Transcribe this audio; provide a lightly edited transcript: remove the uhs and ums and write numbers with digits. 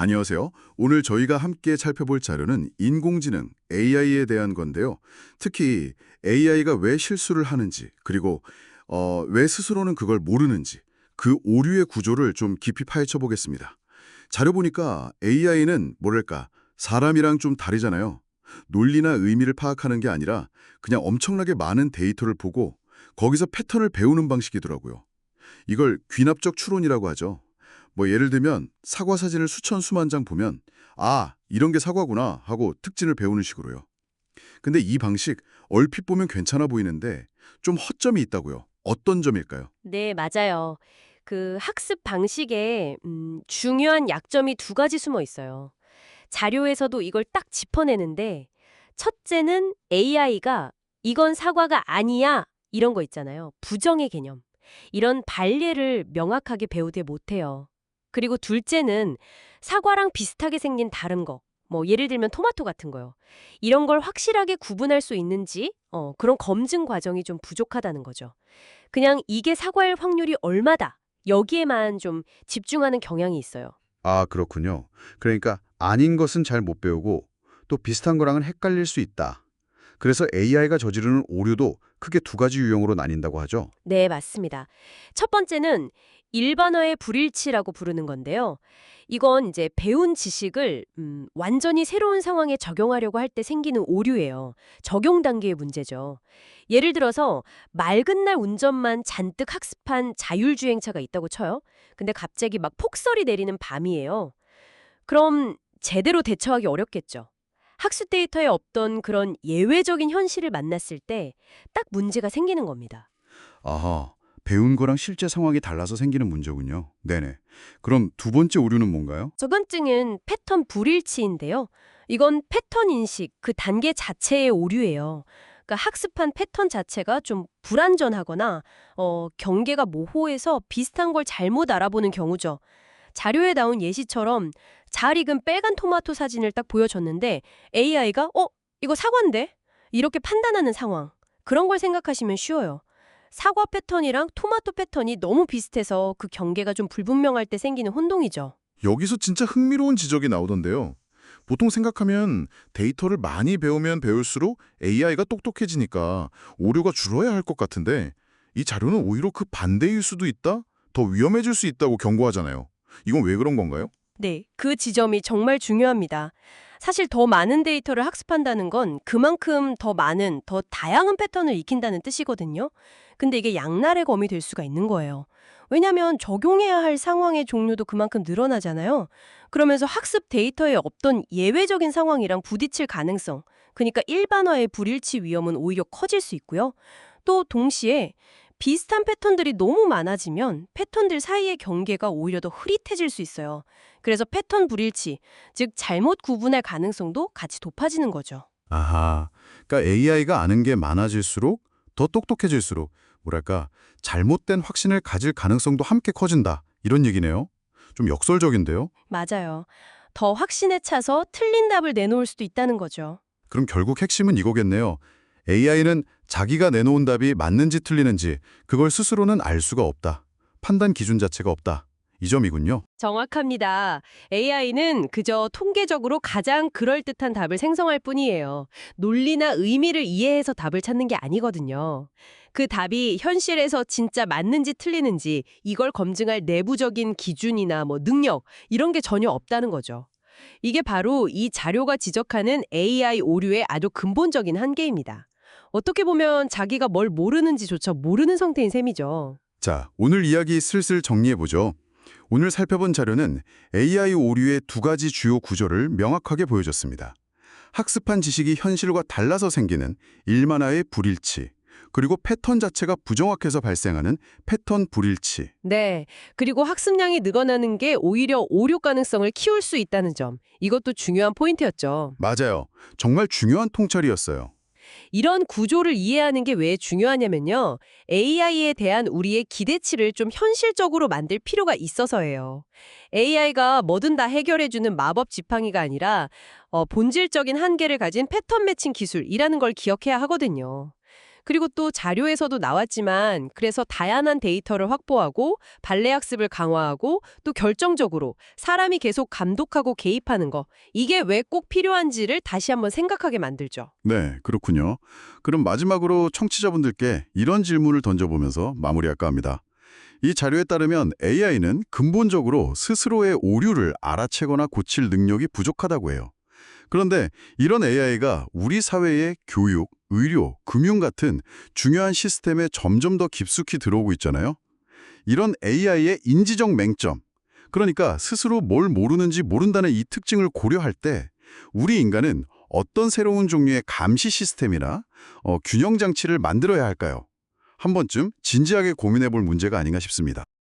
안녕하세요. 오늘 저희가 함께 살펴볼 자료는 인공지능 AI에 대한 건데요. 특히 AI가 왜 실수를 하는지, 그리고 왜 스스로는 그걸 모르는지, 그 오류의 구조를 좀 깊이 파헤쳐 보겠습니다. 자료 보니까 AI는 뭐랄까, 사람이랑 좀 다르잖아요. 논리나 의미를 파악하는 게 아니라 그냥 엄청나게 많은 데이터를 보고 거기서 패턴을 배우는 방식이더라고요. 이걸 귀납적 추론이라고 하죠. 뭐 예를 들면 사과 사진을 수천 수만 장 보면 아, 이런 게 사과구나 하고 특징을 배우는 식으로요. 근데 이 방식 얼핏 보면 괜찮아 보이는데 좀 허점이 있다고요. 어떤 점일까요? 네, 맞아요. 그 학습 방식에 중요한 약점이 두 가지 숨어 있어요. 자료에서도 이걸 딱 짚어내는데 첫째는 AI가 이건 사과가 아니야 이런 거 있잖아요. 부정의 개념. 이런 발례를 명확하게 배우지 못해요. 그리고 둘째는 사과랑 비슷하게 생긴 다른 거. 뭐 예를 들면 토마토 같은 거요. 이런 걸 확실하게 구분할 수 있는지 그런 검증 과정이 좀 부족하다는 거죠. 그냥 이게 사과일 확률이 얼마다. 여기에만 좀 집중하는 경향이 있어요. 아, 그렇군요. 그러니까 아닌 것은 잘 못 배우고 또 비슷한 거랑은 헷갈릴 수 있다. 그래서 AI가 저지르는 오류도 크게 두 가지 유형으로 나뉜다고 하죠. 네, 맞습니다. 첫 번째는 일반어의 불일치라고 부르는 건데요. 이건 이제 배운 지식을 완전히 새로운 상황에 적용하려고 할 때 생기는 오류예요. 적용 단계의 문제죠. 예를 들어서 맑은 날 운전만 잔뜩 학습한 자율주행차가 있다고 쳐요. 근데 갑자기 막 폭설이 내리는 밤이에요. 그럼 제대로 대처하기 어렵겠죠. 학습 데이터에 없던 그런 예외적인 현실을 만났을 때 딱 문제가 생기는 겁니다. 아하, 배운 거랑 실제 상황이 달라서 생기는 문제군요. 네네. 그럼 두 번째 오류는 뭔가요? 첫 번째는 패턴 불일치인데요. 이건 패턴 인식, 그 단계 자체의 오류예요. 그러니까 학습한 패턴 자체가 좀 불완전하거나 경계가 모호해서 비슷한 걸 잘못 알아보는 경우죠. 자료에 나온 예시처럼 잘 익은 빨간 토마토 사진을 딱 보여줬는데 AI가 이거 사과인데? 이렇게 판단하는 상황. 그런 걸 생각하시면 쉬워요. 사과 패턴이랑 토마토 패턴이 너무 비슷해서 그 경계가 좀 불분명할 때 생기는 혼동이죠. 여기서 진짜 흥미로운 지적이 나오던데요. 보통 생각하면 데이터를 많이 배우면 배울수록 AI가 똑똑해지니까 오류가 줄어야 할 것 같은데 이 자료는 오히려 그 반대일 수도 있다? 더 위험해질 수 있다고 경고하잖아요. 이건 왜 그런 건가요? 네, 그 지점이 정말 중요합니다. 사실 더 많은 데이터를 학습한다는 건 그만큼 더 많은, 더 다양한 패턴을 익힌다는 뜻이거든요. 근데 이게 양날의 검이 될 수가 있는 거예요. 왜냐하면 적용해야 할 상황의 종류도 그만큼 늘어나잖아요. 그러면서 학습 데이터에 없던 예외적인 상황이랑 부딪힐 가능성, 그러니까 일반화의 불일치 위험은 오히려 커질 수 있고요. 또 동시에 비슷한 패턴들이 너무 많아지면 패턴들 사이의 경계가 오히려 더 흐릿해질 수 있어요. 그래서 패턴 불일치, 즉 잘못 구분할 가능성도 같이 높아지는 거죠. 아하, 그러니까 AI가 아는 게 많아질수록 더 똑똑해질수록 뭐랄까 잘못된 확신을 가질 가능성도 함께 커진다. 이런 얘기네요. 좀 역설적인데요. 맞아요. 더 확신에 차서 틀린 답을 내놓을 수도 있다는 거죠. 그럼 결국 핵심은 이거겠네요. AI는 자기가 내놓은 답이 맞는지 틀리는지 그걸 스스로는 알 수가 없다. 판단 기준 자체가 없다. 이 점이군요. 정확합니다. AI는 그저 통계적으로 가장 그럴듯한 답을 생성할 뿐이에요. 논리나 의미를 이해해서 답을 찾는 게 아니거든요. 그 답이 현실에서 진짜 맞는지 틀리는지 이걸 검증할 내부적인 기준이나 능력 이런 게 전혀 없다는 거죠. 이게 바로 이 자료가 지적하는 AI 오류의 아주 근본적인 한계입니다. 어떻게 보면 자기가 뭘 모르는지조차 모르는 상태인 셈이죠. 자, 오늘 이야기 슬슬 정리해보죠. 오늘 살펴본 자료는 AI 오류의 두 가지 주요 구조를 명확하게 보여줬습니다. 학습한 지식이 현실과 달라서 생기는 일만화의 불일치, 그리고 패턴 자체가 부정확해서 발생하는 패턴 불일치. 네. 그리고 학습량이 늘어나는 게 오히려 오류 가능성을 키울 수 있다는 점. 이것도 중요한 포인트였죠. 맞아요. 정말 중요한 통찰이었어요. 이런 구조를 이해하는 게 왜 중요하냐면요. AI에 대한 우리의 기대치를 좀 현실적으로 만들 필요가 있어서예요. AI가 뭐든 다 해결해주는 마법 지팡이가 아니라 본질적인 한계를 가진 패턴 매칭 기술이라는 걸 기억해야 하거든요. 그리고 또 자료에서도 나왔지만 그래서 다양한 데이터를 확보하고 발레 학습을 강화하고 또 결정적으로 사람이 계속 감독하고 개입하는 거 이게 왜 꼭 필요한지를 다시 한번 생각하게 만들죠. 네, 그렇군요. 그럼 마지막으로 청취자분들께 이런 질문을 던져보면서 마무리할까 합니다. 이 자료에 따르면 AI는 근본적으로 스스로의 오류를 알아채거나 고칠 능력이 부족하다고 해요. 그런데 이런 AI가 우리 사회의 교육, 의료, 금융 같은 중요한 시스템에 점점 더 깊숙이 들어오고 있잖아요. 이런 AI의 인지적 맹점, 그러니까 스스로 뭘 모르는지 모른다는 이 특징을 고려할 때 우리 인간은 어떤 새로운 종류의 감시 시스템이나 균형 장치를 만들어야 할까요? 한 번쯤 진지하게 고민해 볼 문제가 아닌가 싶습니다.